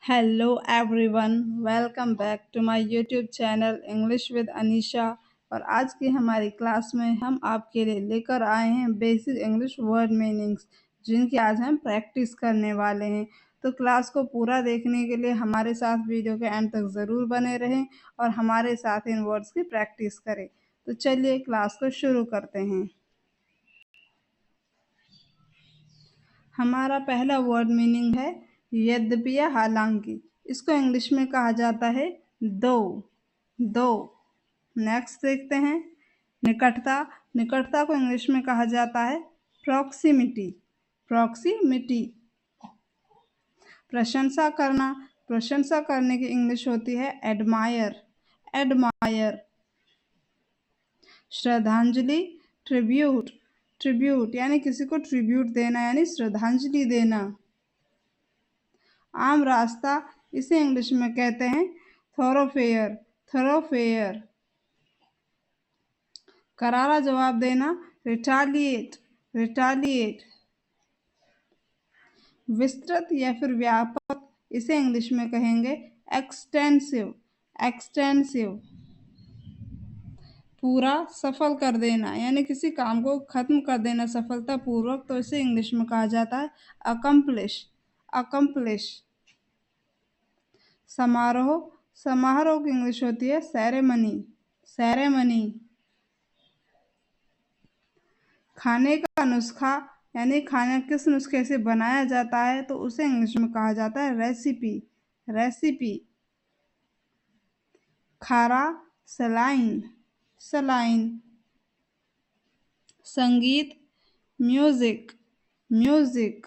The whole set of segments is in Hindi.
Hello everyone, welcome back to my YouTube channel English with Anisha. और आज की हमारी क्लास में हम आपके लिए लेकर आए हैं बेसिक इंग्लिश वर्ड मीनिंग्स, जिनकी आज हम प्रैक्टिस करने वाले हैं। तो क्लास को पूरा देखने के लिए हमारे साथ वीडियो के एंड तक ज़रूर बने रहें और हमारे साथ इन वर्ड्स की प्रैक्टिस करें। तो चलिए क्लास को शुरू करते हैं। हमारा पहला वर्ड मीनिंग है यद्यपि या हालांकि। इसको इंग्लिश में कहा जाता है दो। दो। नेक्स्ट देखते हैं निकटता। निकटता को इंग्लिश में कहा जाता है प्रॉक्सिमिटी। प्रॉक्सिमिटी। प्रशंसा करना। प्रशंसा करने की इंग्लिश होती है एडमायर। एडमायर। श्रद्धांजलि ट्रिब्यूट। ट्रिब्यूट यानी किसी को ट्रिब्यूट देना यानी श्रद्धांजलि देना। आम रास्ता, इसे इंग्लिश में कहते हैं थोरोफेयर। थोरोफेयर। करारा जवाब देना रिटालिएट। रिटालिएट। विस्तृत या फिर व्यापक, इसे इंग्लिश में कहेंगे एक्सटेंसिव। एक्सटेंसिव। पूरा सफल कर देना यानी किसी काम को खत्म कर देना सफलतापूर्वक, तो इसे इंग्लिश में कहा जाता है अकम्प्लिश। अकम्प्लिश। समारोह। समारोह की इंग्लिश होती है सेरेमनी। सेरेमनी। खाने का नुस्खा यानी खाना किस नुस्खे से बनाया जाता है, तो उसे इंग्लिश में कहा जाता है रेसिपी। रेसिपी। खारा सलाइन। सलाइन। संगीत म्यूजिक। म्यूजिक।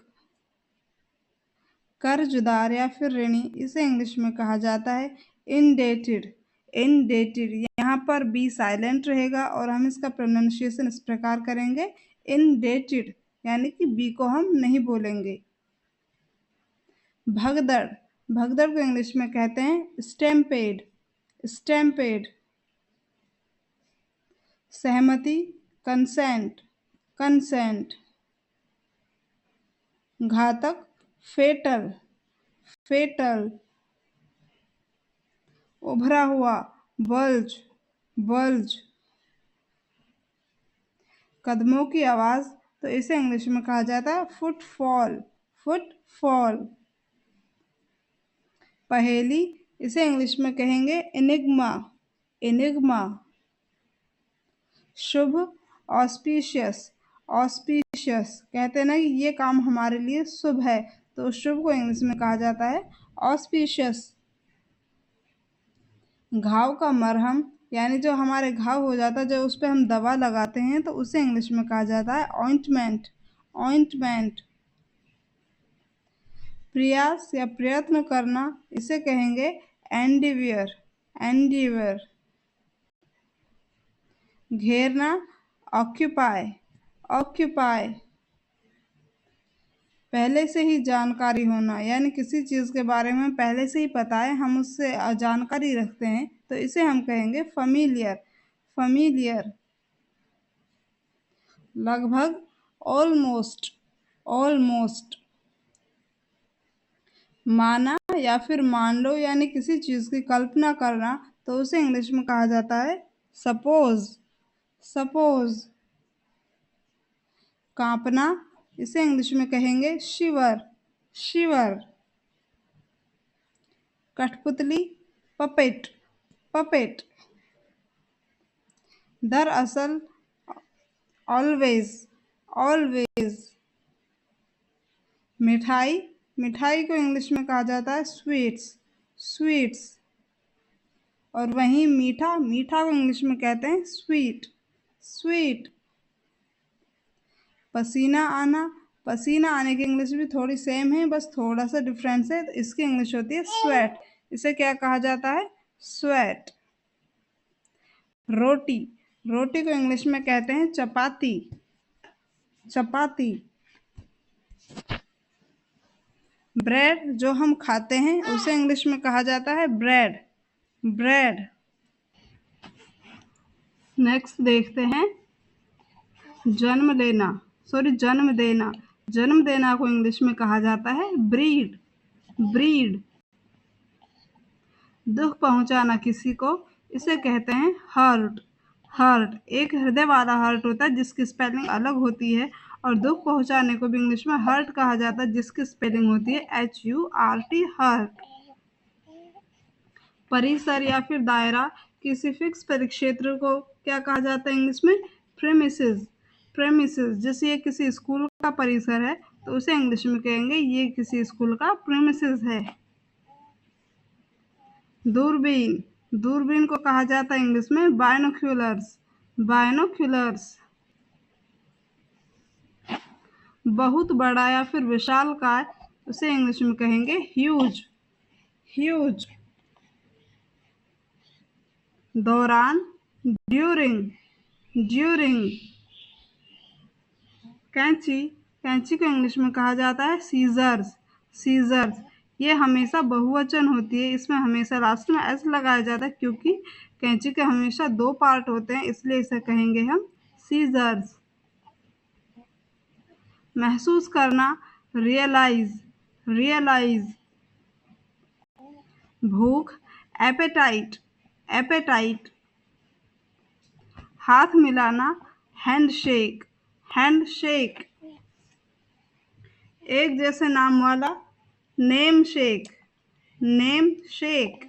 कर्जदार या फिर ऋणी, इसे इंग्लिश में कहा जाता है इंडेटेड। इंडेटेड। यहाँ पर बी साइलेंट रहेगा और हम इसका प्रोनाउंसिएशन इस प्रकार करेंगे इंडेटेड, यानी कि बी को हम नहीं बोलेंगे। भगदड़। भगदड़ को इंग्लिश में कहते हैं स्टैम्पेड। स्टैम्पेड। सहमति कंसेंट। कंसेंट। घातक फेटल। फेटल। उभरा हुआ बल्ज। बल्ज। कदमों की आवाज, तो इसे इंग्लिश में कहा जाता है फुटफॉल। फुटफॉल। पहेली, इसे इंग्लिश में कहेंगे एनिग्मा। एनिग्मा। शुभ ऑस्पिशियस। ऑस्पिशियस कहते हैं ना कि ये काम हमारे लिए शुभ है, तो शुभ को इंग्लिश में कहा जाता है ऑस्पिशियस। घाव का मरहम यानी जो हमारे घाव हो जाता है, जो उस पर हम दवा लगाते हैं, तो उसे इंग्लिश में कहा जाता है ऑइंटमेंट। ऑइंटमेंट। प्रयास या प्रयत्न करना, इसे कहेंगे एंडिवियर। एंडिवियर। घेरना ऑक्यूपाई। ऑक्यूपाई। पहले से ही जानकारी होना यानी किसी चीज़ के बारे में पहले से ही पता है, हम उससे जानकारी रखते हैं, तो इसे हम कहेंगे फैमिलियर। फैमिलियर। लगभग ऑलमोस्ट। ऑलमोस्ट। माना या फिर मान लो यानी किसी चीज़ की कल्पना करना, तो उसे इंग्लिश में कहा जाता है सपोज। सपोज। कांपना, इसे इंग्लिश में कहेंगे शिवर। शिवर। कठपुतली पपेट। पपेट। दरअसल ऑलवेज। ऑलवेज। मिठाई। मिठाई को इंग्लिश में कहा जाता है स्वीट्स। स्वीट्स। और वहीं मीठा, मीठा को इंग्लिश में कहते हैं स्वीट। स्वीट। पसीना आना। पसीना आने की इंग्लिश भी थोड़ी सेम है, बस थोड़ा सा डिफरेंस है, तो इसकी इंग्लिश होती है स्वेट। इसे क्या कहा जाता है स्वेट। रोटी। रोटी को इंग्लिश में कहते हैं चपाती। चपाती। ब्रेड, जो हम खाते हैं, उसे इंग्लिश में कहा जाता है ब्रेड। ब्रेड। नेक्स्ट देखते हैं जन्म लेना, सॉरी जन्म देना। जन्म देना को इंग्लिश में कहा जाता है ब्रीड। ब्रीड। दुख पहुंचाना किसी को, इसे कहते हैं हर्ट। हर्ट एक हृदय वाला हर्ट होता है जिसकी स्पेलिंग अलग होती है, और दुख पहुंचाने को भी इंग्लिश में हर्ट कहा जाता है जिसकी स्पेलिंग होती है HURT, हर्ट। परिसर या फिर दायरा किसी फिक्स परिक्षेत्र को क्या कहा जाता है इंग्लिश में? प्रेमिसेस। प्रेमिसेस जैसे ये किसी स्कूल का परिसर है तो उसे इंग्लिश में कहेंगे ये किसी स्कूल का प्रेमिसेस है। दूरबीन, दूरबीन को कहा जाता है इंग्लिश में बायनोक्यूलर्स। बायनोक्यूलर्स। बहुत बड़ा या फिर विशालकाय, उसे इंग्लिश में कहेंगे ह्यूज। ह्यूज। दौरान, ड्यूरिंग। ड्यूरिंग। कैंची, कैंची को इंग्लिश में कहा जाता है सीजर्स। सीजर्स ये हमेशा बहुवचन होती है, इसमें हमेशा लास्ट में एस लगाया जाता है क्योंकि कैंची के हमेशा 2 पार्ट होते हैं, इसलिए इसे कहेंगे हम सीजर्स। महसूस करना, रियलाइज। रियलाइज। भूख, एपेटाइट। एपेटाइट। हाथ मिलाना, हैंडशेक। हैंडशेक। एक जैसे नाम वाला, नेम शेक। Name shake.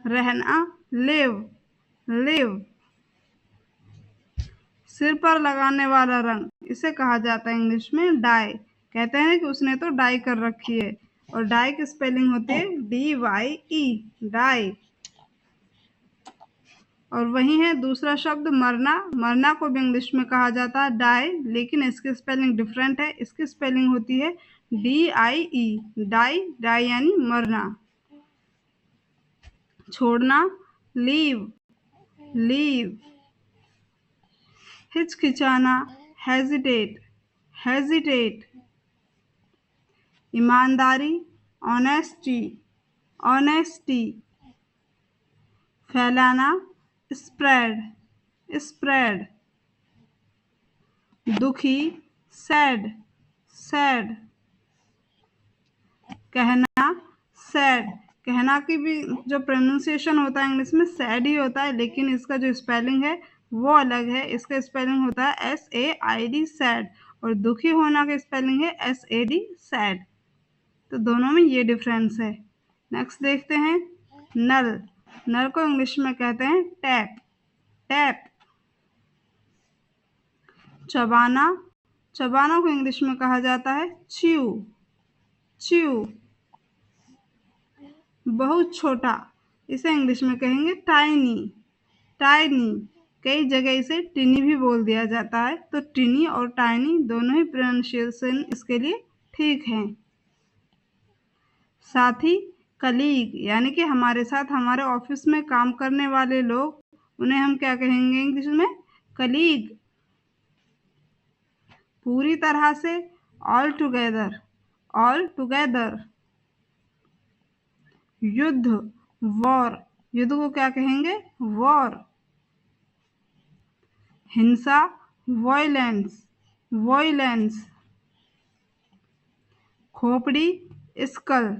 रहना, लिव। लिव। सिर पर लगाने वाला रंग, इसे कहा जाता है इंग्लिश में डाई। कहते हैं कि उसने तो डाई कर रखी है, और डाई की स्पेलिंग होती है DYE, डाई। और वही है दूसरा शब्द मरना। मरना को भी इंग्लिश में कहा जाता है डाई, लेकिन इसकी स्पेलिंग डिफरेंट है, इसकी स्पेलिंग होती है DIE, डाई। डाई यानी मरना। छोड़ना, लीव। लीव। हिचकिचाना, हेजिटेट। हेजिटेट। ईमानदारी, ऑनेस्टी। ऑनेस्टी। फैलाना, स्प्रेड। स्प्रेड। दुखी, सैड। सैड। कहना, सैड। कहना की भी जो प्रोनाउंसिएशन होता है इंग्लिश में सैड ही होता है, लेकिन इसका जो स्पेलिंग है वो अलग है। इसका स्पेलिंग होता है SAID, सैड, और दुखी होना का स्पेलिंग है SAD, सैड। तो दोनों में ये डिफरेंस है। नेक्स्ट देखते हैं नल। नल को इंग्लिश में कहते हैं टैप। टैप। चबाना, चबाना को इंग्लिश में कहा जाता है च्यू। च्यू। बहुत छोटा, इसे इंग्लिश में कहेंगे टाइनी। टाइनी। कई जगह इसे टिनी भी बोल दिया जाता है, तो टिनी और टाइनी दोनों ही प्रोनाउंसिएशन इसके लिए ठीक हैं। साथी, कलीग, यानी कि हमारे साथ हमारे ऑफिस में काम करने वाले लोग, उन्हें हम क्या कहेंगे इंग्लिश में? कलीग। पूरी तरह से, ऑल टुगेदर। All together. युद्ध, वॉर। युद्ध को क्या कहेंगे? वॉर। हिंसा, वॉयलेंस। वॉयलेंस। खोपड़ी, स्कल।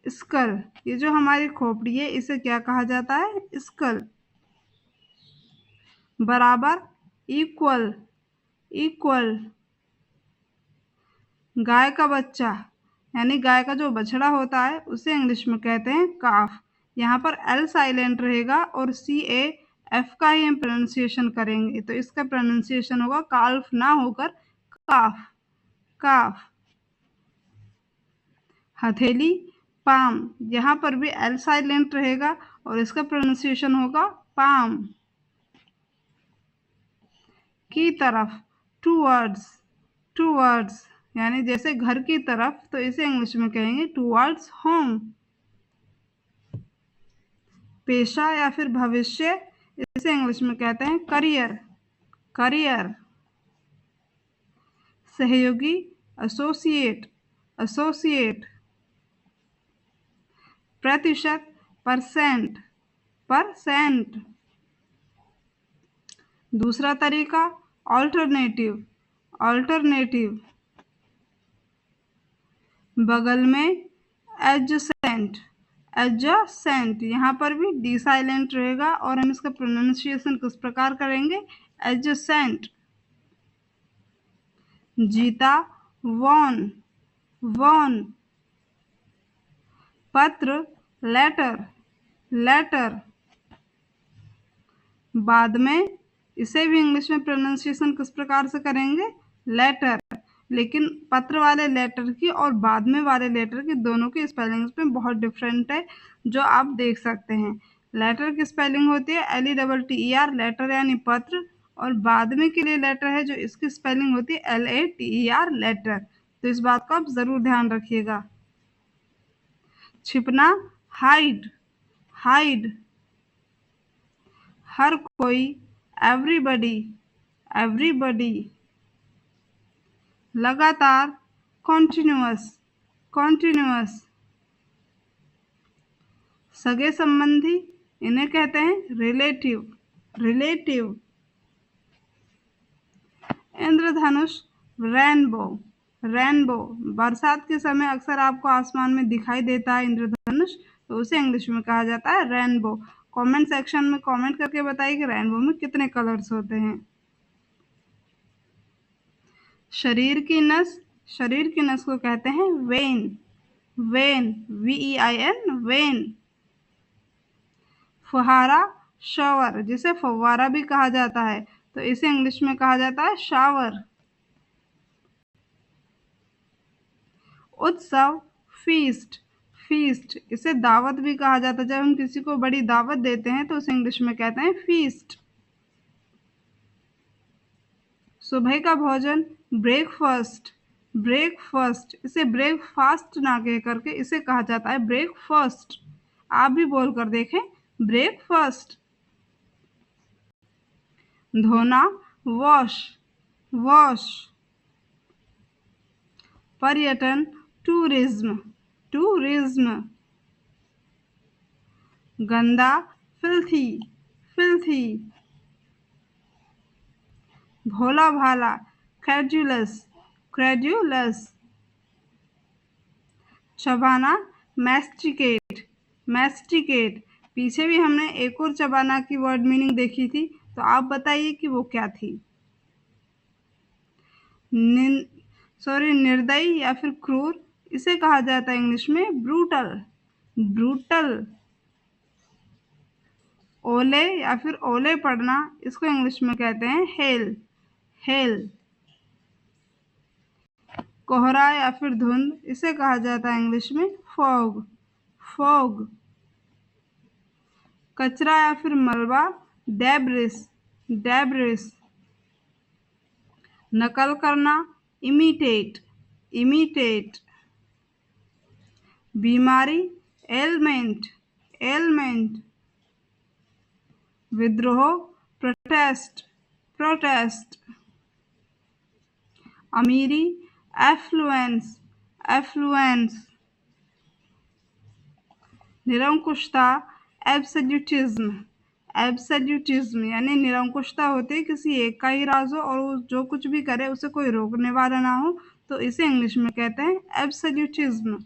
स्कल। ये जो हमारी खोपड़ी है इसे क्या कहा जाता है? स्कल। बराबर, इक्वल। इक्वल। गाय का बच्चा, यानी गाय का जो बछड़ा होता है उसे इंग्लिश में कहते हैं काफ। यहाँ पर L साइलेंट रहेगा और CAF का ही हम प्रोनाउंसिएशन करेंगे, तो इसका प्रोनाउंसिएशन होगा काल्फ ना होकर काफ। काफ। हथेली, पाम, यहाँ पर भी L साइलेंट रहेगा और इसका प्रोनाउंसिएशन होगा पाम। की तरफ, टूवर्ड्स। टूवर्ड्स यानी जैसे घर की तरफ, तो इसे इंग्लिश में कहेंगे टूवर्ड्स होम। पेशा या फिर भविष्य, इसे इंग्लिश में कहते हैं करियर। करियर। सहयोगी, एसोसिएट। एसोसिएट। प्रतिशत, परसेंट। परसेंट। दूसरा तरीका, ऑल्टरनेटिव। ऑल्टरनेटिव। बगल में, एडजेसेंट। एडजेसेंट, यहाँ पर भी डी साइलेंट रहेगा और हम इसका प्रोनाउंसिएशन किस प्रकार करेंगे? एडजेसेंट। जीता, वॉन, वॉन। पत्र, लेटर, लेटर। बाद में इसे भी इंग्लिश में प्रोनाउंसिएशन किस प्रकार से करेंगे? लेटर। लेकिन पत्र वाले लेटर की और बाद में वाले लेटर की दोनों की स्पेलिंग्स में बहुत डिफरेंट है, जो आप देख सकते हैं। लेटर की स्पेलिंग होती है LETTER, लेटर यानी पत्र, और बाद में के लिए लेटर है जो इसकी स्पेलिंग होती है LATER, लेटर। तो इस बात को आप ज़रूर ध्यान रखिएगा। छिपना, हाइड, हाइड। हर कोई, एवरीबडी, एवरीबडी। लगातार, कॉन्टिन्यूअस, कॉन्टिन्यूअस। सगे संबंधी, इन्हें कहते हैं रिलेटिव, रिलेटिव। इंद्रधनुष, रेनबो, रेनबो। बरसात के समय अक्सर आपको आसमान में दिखाई देता है इंद्रधनुष, तो उसे इंग्लिश में कहा जाता है रेनबो। कमेंट सेक्शन में कमेंट करके बताइए कि रेनबो में कितने कलर्स होते हैं। शरीर की नस, शरीर की नस को कहते हैं वेन, वेन, VEIN, वेन। फुहारा, शावर, जिसे फव्वारा भी कहा जाता है, तो इसे इंग्लिश में कहा जाता है शावर। उत्सव, फीस्ट, फीस्ट। इसे दावत भी कहा जाता है, जब हम किसी को बड़ी दावत देते हैं तो उसे इंग्लिश में कहते हैं फीस्ट। सुबह का भोजन, ब्रेकफास्ट, ब्रेकफास्ट। इसे ब्रेकफास्ट ना कह करके इसे कहा जाता है ब्रेकफास्ट। आप भी बोल कर देखें, ब्रेकफास्ट। धोना, वॉश, वॉश। पर्यटन, टूरिज्म, टूरिज्म। गंदा, फिल्थी, फिल्थी। भोला भाला, क्रेड्यूलस, क्रेड्यूलस। चबाना, मैस्टिकेट, मैस्टिकेट। पीछे भी हमने एक और चबाना की वर्ड मीनिंग देखी थी, तो आप बताइए कि वो क्या थी? निर्दयी या फिर क्रूर, इसे कहा जाता है इंग्लिश में ब्रूटल, ब्रूटल। ओले या फिर ओले पड़ना, इसको इंग्लिश में कहते हैं हेल, हेल। कोहरा या फिर धुंध, इसे कहा जाता है इंग्लिश में फॉग, फॉग। कचरा या फिर मलबा, डेब्रिस, डेब्रिस। नकल करना, इमिटेट, इमिटेट। बीमारी, एलमेंट, एलमेंट। विद्रोह, प्रोटेस्ट, प्रोटेस्ट। अमीरी, एफ्लुएंस, एफ्लुएंस। निरंकुशता, एब्सोल्यूटिज्म, एब्सोल्यूटिज्म। यानी निरंकुशता होती है किसी एक का ही राज हो और वो जो कुछ भी करे उसे कोई रोकने वाला ना हो, तो इसे इंग्लिश में कहते हैं एब्सोल्यूटिज्म।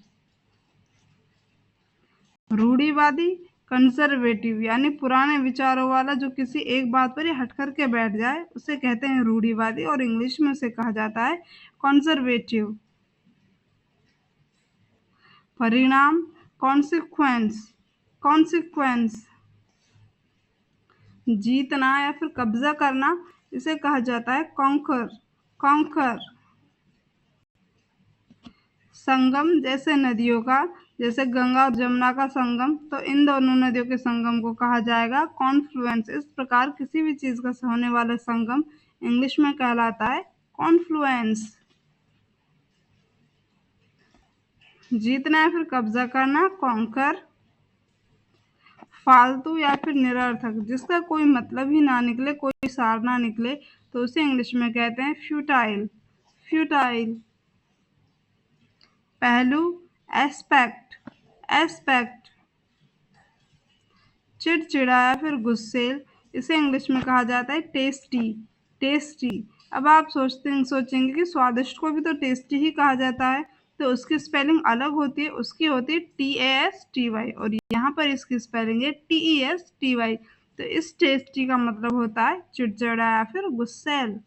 रूढ़िवादी, कंजर्वेटिव। यानी पुराने विचारों वाला, जो किसी एक बात पर ही हट करके बैठ जाए, उसे कहते हैं रूढ़िवादी, और इंग्लिश में उसे कहा जाता है कंजर्वेटिव। परिणाम, कॉन्सिक्वेंस, कॉन्सिक्वेंस। जीतना या फिर कब्जा करना, इसे कहा जाता है कॉन्कर, कॉन्कर। संगम, जैसे नदियों का, जैसे गंगा और जमुना का संगम, तो इन दोनों नदियों के संगम को कहा जाएगा कॉन्फ्लुएंस। इस प्रकार किसी भी चीज का होने वाला संगम इंग्लिश में कहलाता है कॉन्फ्लुएंस। जीतना या फिर कब्जा करना, कॉन्कर। फालतू या फिर निरर्थक, जिसका कोई मतलब ही ना निकले, कोई सार ना निकले, तो उसे इंग्लिश में कहते हैं फ्यूटाइल, फ्यूटाइल। पहलू, एस्पेक्ट, एस्पेक्ट। चिड़चिड़ा या फिर गुस्सेल, इसे इंग्लिश में कहा जाता है टेस्टी, टेस्टी। अब आप सोचेंगे कि स्वादिष्ट को भी तो टेस्टी ही कहा जाता है, तो उसकी स्पेलिंग अलग होती है, उसकी होती है TASTY और यहाँ पर इसकी स्पेलिंग है TESTY। तो इस टेस्टी का मतलब होता है चिड़चिड़ा या फिर गुस्सैल।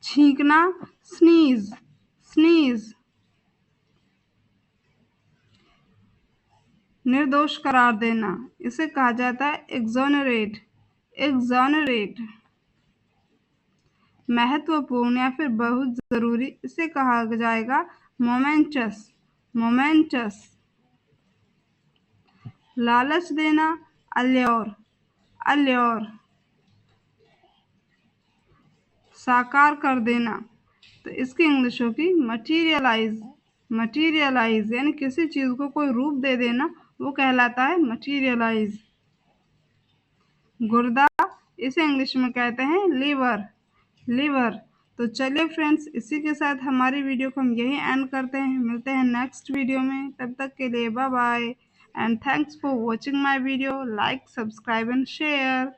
छींकना, स्नीज, स्नीज। निर्दोष करार देना, इसे कहा जाता है एक्सोनरेट, एक्सोनरेट। महत्वपूर्ण या फिर बहुत जरूरी, इसे कहा जाएगा मोमेंटस, मोमेंटस। लालच देना, अल्योर, अल्योर। साकार कर देना, तो इसकी इंग्लिश होगी मटीरियलाइज, मटीरियलाइज। यानी किसी चीज को कोई रूप दे देना, वो कहलाता है मटीरियलाइज। गुर्दा, इसे इंग्लिश में कहते हैं लीवर, लीवर। तो चलिए फ्रेंड्स, इसी के साथ हमारी वीडियो को हम यही एंड करते हैं। मिलते हैं नेक्स्ट वीडियो में, तब तक के लिए bye bye and thanks for watching my video. Like, subscribe and share.